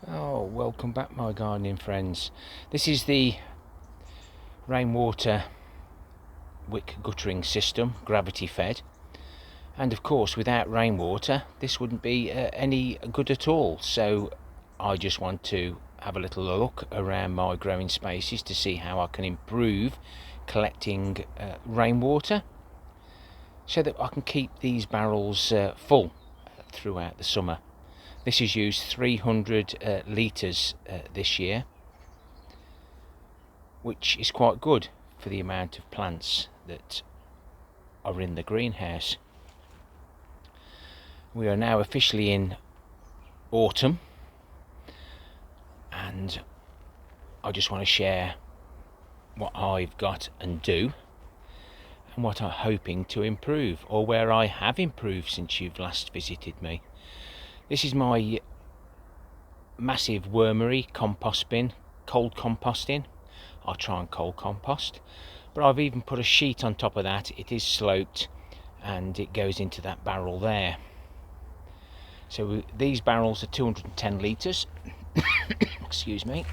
Oh, welcome back my gardening friends. This is the rainwater wick guttering system, gravity fed, and of course without rainwater this wouldn't be any good at all. So I just want to have a little look around my growing spaces to see how I can improve collecting rainwater so that I can keep these barrels full throughout the summer. This has used 300 litres this year, which is quite good for the amount of plants that are in the greenhouse. We are now officially in autumn, and I just want to share what I've got and do and what I'm hoping to improve, or where I have improved since you've last visited me. This is my massive wormery compost bin, cold composting. I'll try and cold compost, but I've even put a sheet on top of that. It is sloped and it goes into that barrel there. So these barrels are 210 litres. Excuse me.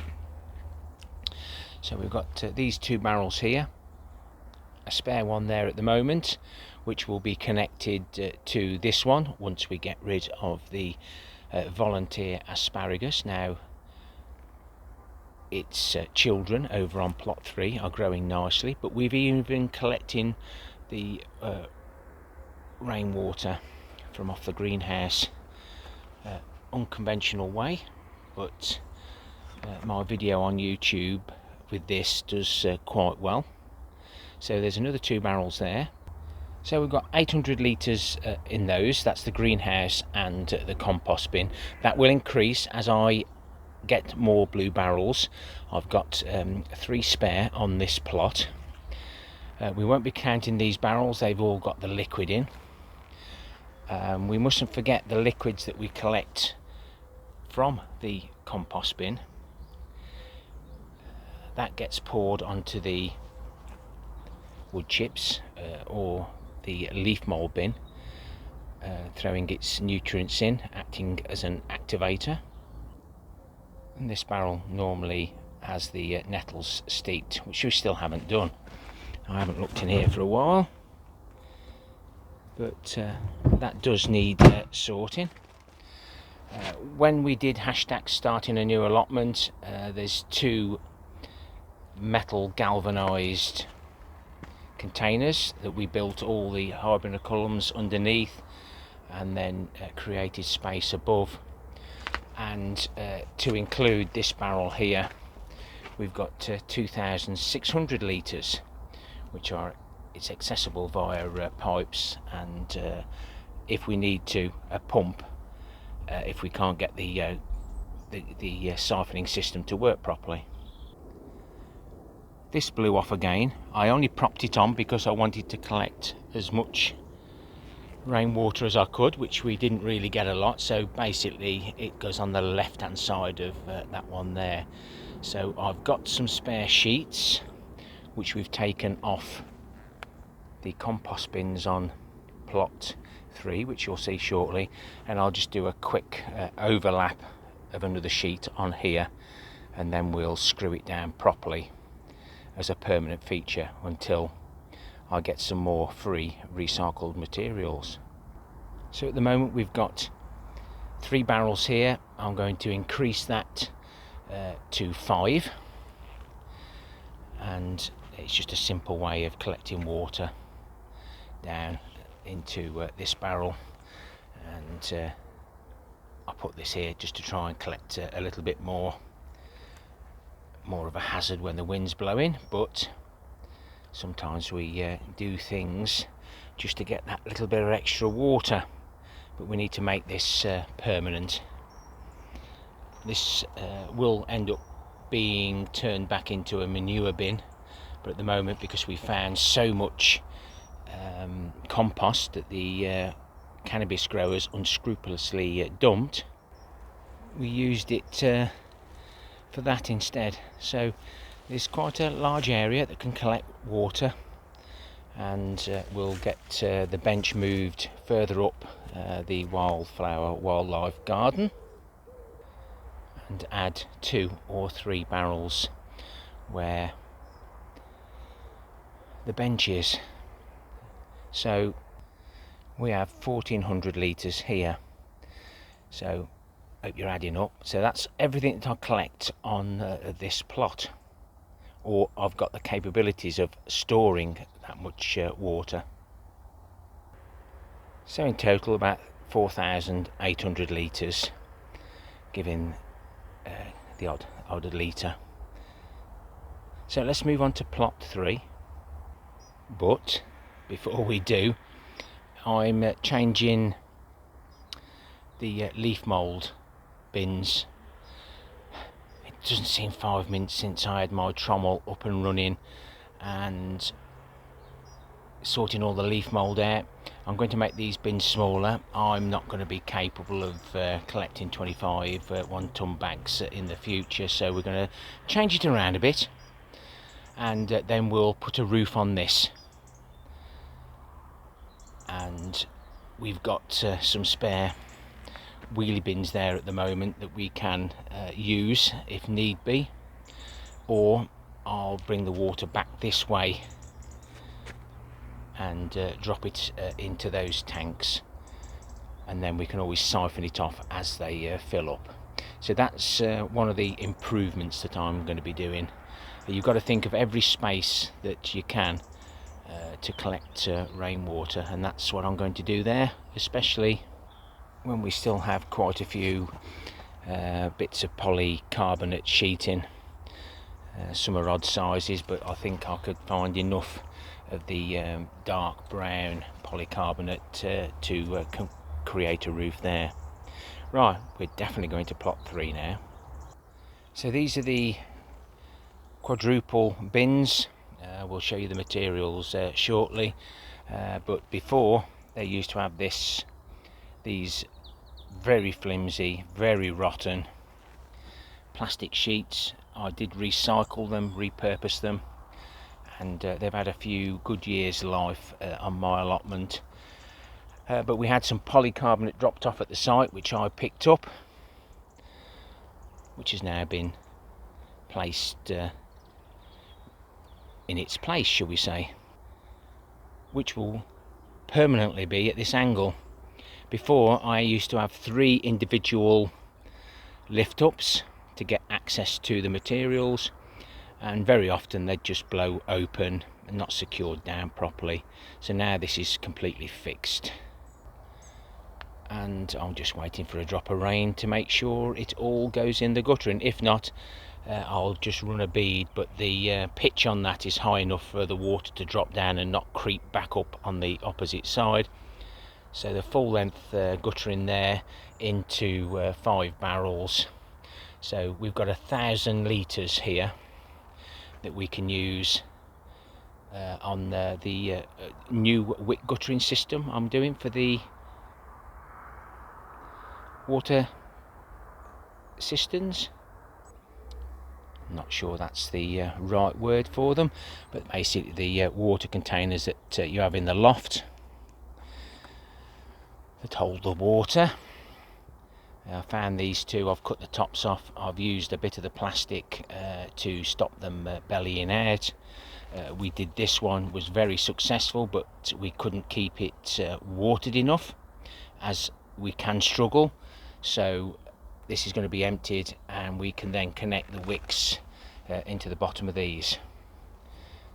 So we've got these two barrels here, a spare one there at the moment, which will be connected to this one once we get rid of the volunteer asparagus. Now its children over on plot 3 are growing nicely, but we've even been collecting the rainwater from off the greenhouse unconventional way, but my video on YouTube with this does quite well. So there's another two barrels there. So we've got 800 litres in those. That's the greenhouse and the compost bin. That will increase as I get more blue barrels. I've got 3 spare on this plot. We won't be counting these barrels, they've all got the liquid in. We mustn't forget the liquids that we collect from the compost bin. That gets poured onto the wood chips or the leaf mould bin, throwing its nutrients in, acting as an activator. And this barrel normally has the nettles steeped, which we still haven't done. I haven't looked in here for a while, but that does need sorting. When we did hashtag starting a new allotment, there's 2 metal galvanised containers that we built all the hybernaculums underneath, and then created space above. And to include this barrel here, we've got 2,600 litres, which are it's accessible via pipes, and if we need to, a pump if we can't get the siphoning system to work properly. This blew off again. I only propped it on because I wanted to collect as much rainwater as I could, which we didn't really get a lot. So basically it goes on the left hand side of that one there. So I've got some spare sheets which we've taken off the compost bins on plot 3, which you'll see shortly, and I'll just do a quick overlap of another sheet on here, and then we'll screw it down properly as a permanent feature until I get some more free recycled materials. So at the moment we've got 3 barrels here. I'm going to increase that to 5, and it's just a simple way of collecting water down into this barrel, and I put this here just to try and collect a little bit more of a hazard when the wind's blowing, but sometimes we do things just to get that little bit of extra water, but we need to make this permanent. This will end up being turned back into a manure bin, but at the moment, because we found so much compost that the cannabis growers unscrupulously dumped, we used it for that instead. So there's quite a large area that can collect water, and we'll get the bench moved further up the wildlife garden, and add 2 or 3 barrels where the bench is. So we have 1400 litres here, so hope you're adding up. So that's everything that I collect on this plot, or I've got the capabilities of storing that much water. So in total about 4,800 litres, giving the odd litre. So let's move on to plot 3. But before we do, I'm changing the leaf mould bins. It doesn't seem 5 minutes since I had my trommel up and running and sorting all the leaf mould out. I'm going to make these bins smaller. I'm not going to be capable of collecting 25 1-ton bags in the future, so we're going to change it around a bit, and then we'll put a roof on this. And we've got some spare wheelie bins there at the moment that we can use if need be, or I'll bring the water back this way and drop it into those tanks, and then we can always siphon it off as they fill up. So that's one of the improvements that I'm going to be doing. You've got to think of every space that you can to collect rainwater, and that's what I'm going to do there, especially when we still have quite a few bits of polycarbonate sheeting. Some are odd sizes, but I think I could find enough of the dark brown polycarbonate to create a roof there. Right, we're definitely going to plot 3 now. So these are the quadruple bins. We'll show you the materials shortly, but before they used to have these very flimsy, very rotten plastic sheets. I did recycle them, repurpose them, and they've had a few good years life on my allotment. But we had some polycarbonate dropped off at the site, which I picked up, which has now been placed in its place, shall we say, which will permanently be at this angle. Before, I used to have 3 individual lift ups to get access to the materials, and very often they'd just blow open and not secured down properly. So now this is completely fixed, and I'm just waiting for a drop of rain to make sure it all goes in the gutter, and if not, I'll just run a bead, but the pitch on that is high enough for the water to drop down and not creep back up on the opposite side. So the full length gutter in there into 5 barrels. So we've got 1,000 litres here that we can use on the new wick guttering system I'm doing for the water cisterns. Not sure that's the right word for them, but basically the water containers that you have in the loft that hold the water. I found these 2, I've cut the tops off, I've used a bit of the plastic to stop them bellying out. We did this one, was very successful, but we couldn't keep it watered enough, as we can struggle. So this is going to be emptied, and we can then connect the wicks into the bottom of these.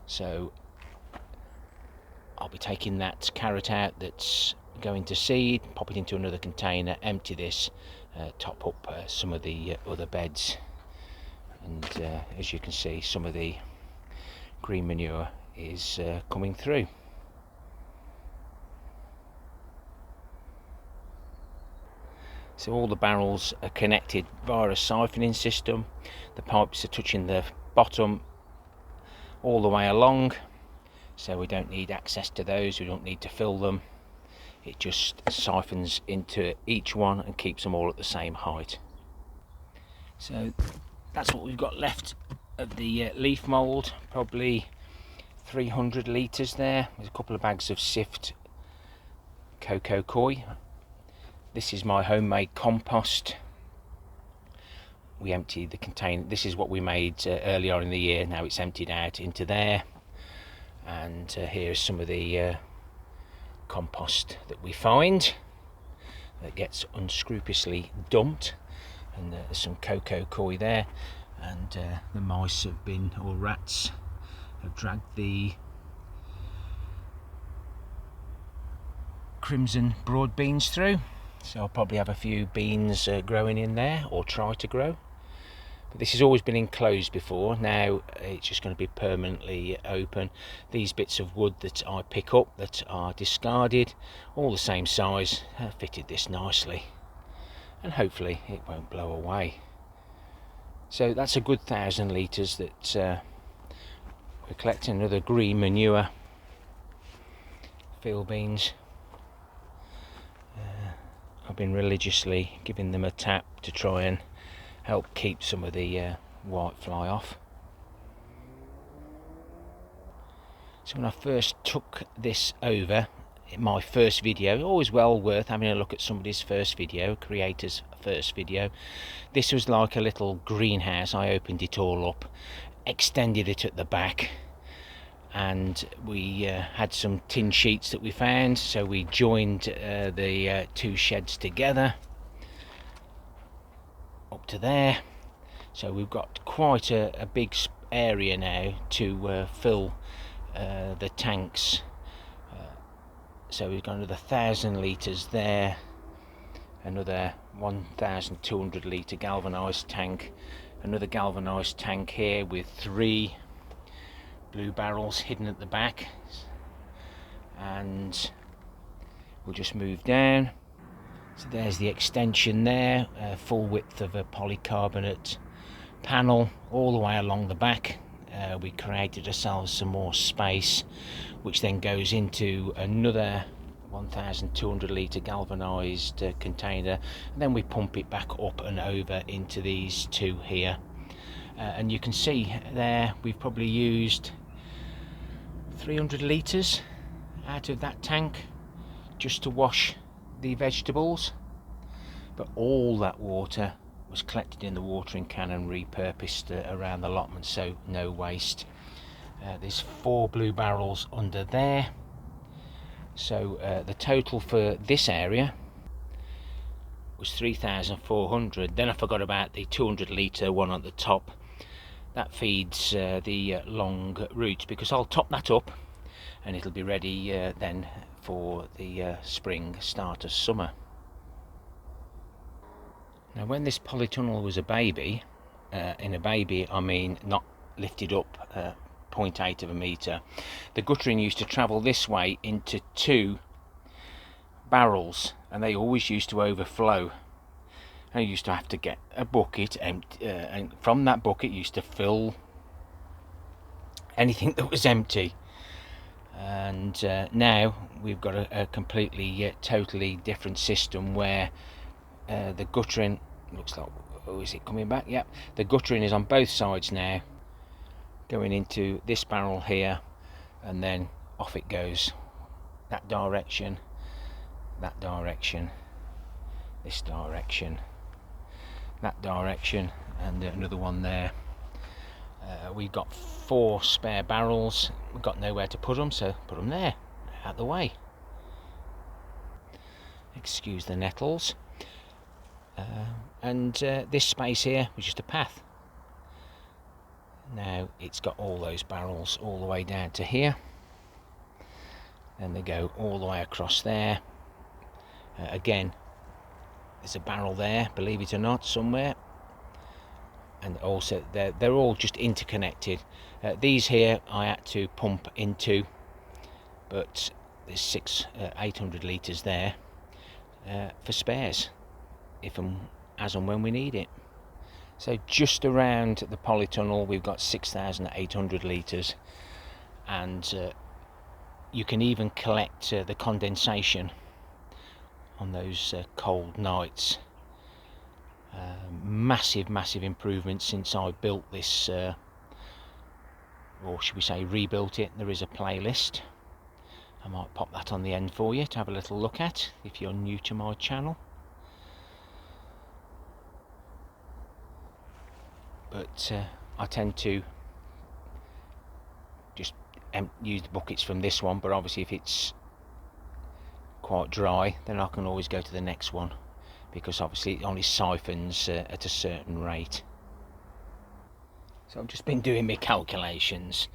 So I'll be taking that carrot out that's going to seed, pop it into another container, empty this, top up some of the other beds, and as you can see, some of the green manure is coming through. So all the barrels are connected via a siphoning system. The pipes are touching the bottom all the way along, so we don't need access to those, we don't need to fill them. It just siphons into each one and keeps them all at the same height. So that's what we've got left of the leaf mould, probably 300 litres there. There's a couple of bags of sift cocoa coir. This is my homemade compost. we emptied the container. This is what we made earlier in the year. Now it's emptied out into there, and here's some of the compost that we find that gets unscrupulously dumped, and there's some cocoa koi there, and the mice have been, or rats have dragged the crimson broad beans through, so I'll probably have a few beans growing in there, or try to grow. But this has always been enclosed before. Now it's just going to be permanently open. These bits of wood that I pick up that are discarded, all the same size, have fitted this nicely, and hopefully it won't blow away. So that's a good 1,000 litres that we're collecting. Another green manure, field beans. I've been religiously giving them a tap to try and help keep some of the white fly off. So when I first took this over, in my first video, always well worth having a look at somebody's first video, creator's first video. This was like a little greenhouse. I opened it all up, extended it at the back, and we had some tin sheets that we found, so we joined the two sheds together up to there. So we've got quite a big area now to fill the tanks. So we've got another 1,000 litres there, another 1,200 litre galvanised tank, another galvanised tank here with 3 blue barrels hidden at the back, and we'll just move down. So there's the extension there, full width of a polycarbonate panel all the way along the back. We created ourselves some more space, which then goes into another 1,200 litre galvanised container, and then we pump it back up and over into these two here. And you can see there we've probably used 300 litres out of that tank just to wash the vegetables, but all that water was collected in the watering can and repurposed around the allotment, so no waste. There's 4 blue barrels under there, so the total for this area was 3,400. Then I forgot about the 200 litre one at the top. That feeds the long roots, because I'll top that up and it'll be ready then for the spring, start of summer. Now when this polytunnel was a baby, in a baby I mean not lifted up 0.8 of a metre, the guttering used to travel this way into 2 barrels, and they always used to overflow. I used to have to get a bucket, and from that bucket used to fill anything that was empty. And now we've got a completely totally different system where the guttering looks like, oh, is it coming back? Yep, the guttering is on both sides now, going into this barrel here, and then off it goes, that direction, this direction, that direction, and another one there. We've got 4 spare barrels. We've got nowhere to put them, so put them there, out the way. Excuse the nettles. And this space here was just a path. Now it's got all those barrels all the way down to here. Then they go all the way across there. Again, there's a barrel there, believe it or not, somewhere. And also they're all just interconnected. These here I had to pump into, but there's 800 litres there for spares, if and as and when we need it. So just around the polytunnel we've got 6,800 litres, and you can even collect the condensation on those cold nights. Massive improvement since I built this, or should we say rebuilt it. There is a playlist, I might pop that on the end for you to have a little look at if you're new to my channel. but I tend to just use the buckets from this one, but obviously if it's quite dry then I can always go to the next one, because obviously it only siphons at a certain rate. So I've just been doing my calculations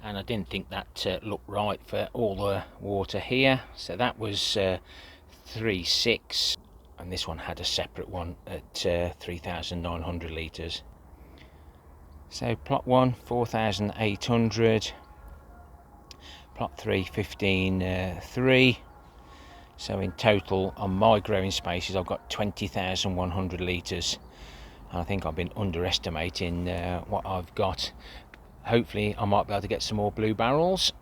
and I didn't think that looked right for all the water here. So that was 3.6, and this one had a separate one at 3,900 litres. So plot 1 4,800, plot 3 15,3. So in total on my growing spaces I've got 20,100 litres. I think I've been underestimating what I've got. Hopefully I might be able to get some more blue barrels.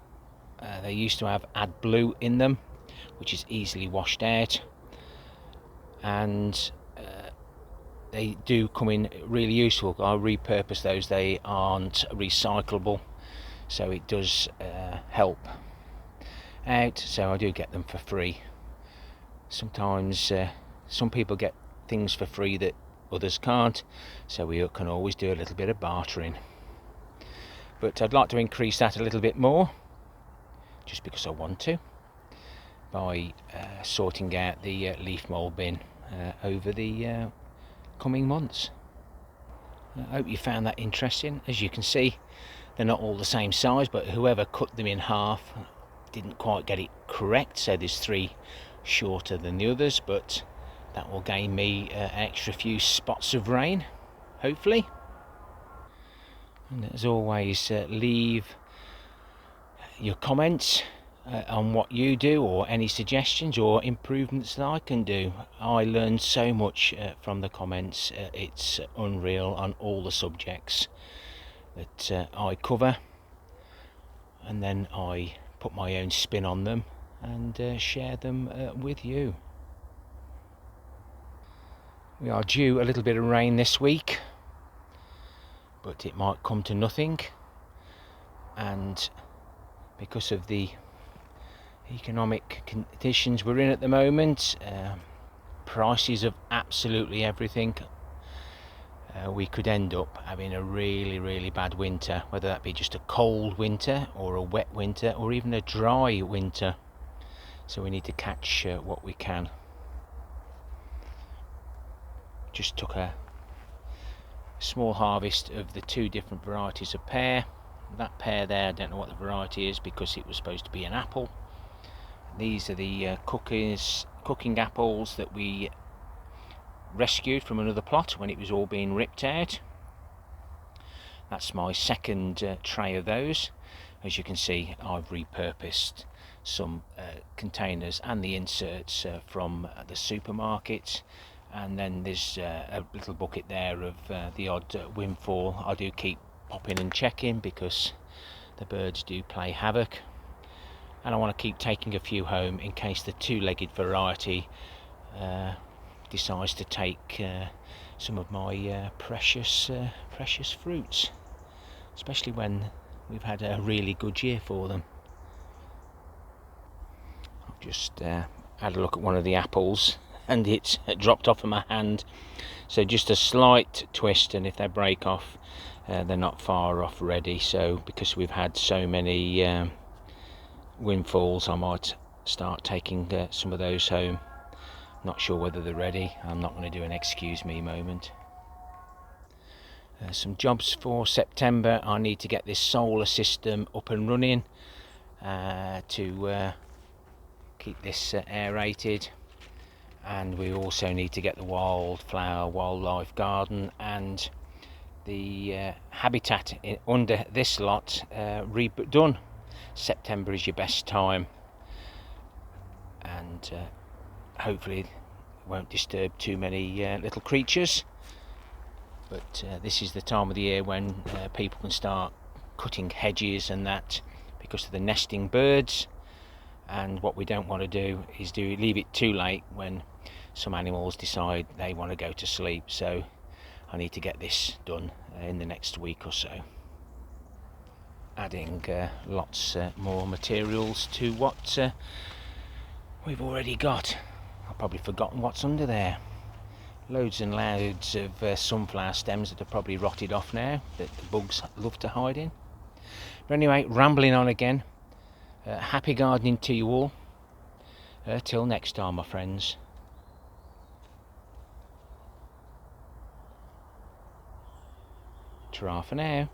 They used to have AdBlue in them, which is easily washed out, and they do come in really useful. I repurpose those, they aren't recyclable, so it does help out, so I do get them for free. Sometimes some people get things for free that others can't, so we can always do a little bit of bartering. But I'd like to increase that a little bit more, just because I want to, by sorting out the leaf mould bin over the coming months. I hope you found that interesting. As you can see, they're not all the same size, but whoever cut them in half didn't quite get it correct, so there's 3 shorter than the others, but that will gain me an extra few spots of rain, hopefully. And as always, leave your comments on what you do, or any suggestions or improvements that I can do. I learn so much from the comments. It's unreal on all the subjects that I cover, and then I put my own spin on them and share them with you. We are due a little bit of rain this week, but it might come to nothing, and because of the economic conditions we're in at the moment, prices of absolutely everything, we could end up having a really bad winter, whether that be just a cold winter or a wet winter or even a dry winter. So we need to catch what we can. Just took a small harvest of the 2 different varieties of pear. That pear there, I don't know what the variety is because it was supposed to be an apple. These are the cooking apples that we rescued from another plot when it was all being ripped out. That's my second tray of those. As you can see, I've repurposed some containers and the inserts from the supermarket, and then there's a little bucket there of the odd windfall. I do keep popping and checking because the birds do play havoc, and I want to keep taking a few home in case the 2-legged variety decides to take some of my precious fruits, especially when we've had a really good year for them. I've just had a look at one of the apples and it's dropped off of my hand, so just a slight twist, and if they break off they're not far off ready. So because we've had so many windfalls, I might start taking some of those home. Not sure whether they're ready. I'm not going to do an excuse me moment. Some jobs for September. I need to get this solar system up and running to keep this aerated, and we also need to get the wildlife garden and the habitat under this lot redone. September is your best time, and hopefully it won't disturb too many little creatures. But this is the time of the year when people can start cutting hedges and that, because of the nesting birds. And what we don't want to do is leave it too late when some animals decide they want to go to sleep. So I need to get this done in the next week or so. Adding lots more materials to what we've already got. I've probably forgotten what's under there. Loads and loads of sunflower stems that are probably rotted off now, that the bugs love to hide in. But anyway, rambling on again. Happy gardening to you all. Till next time, my friends. Ta-ra for now.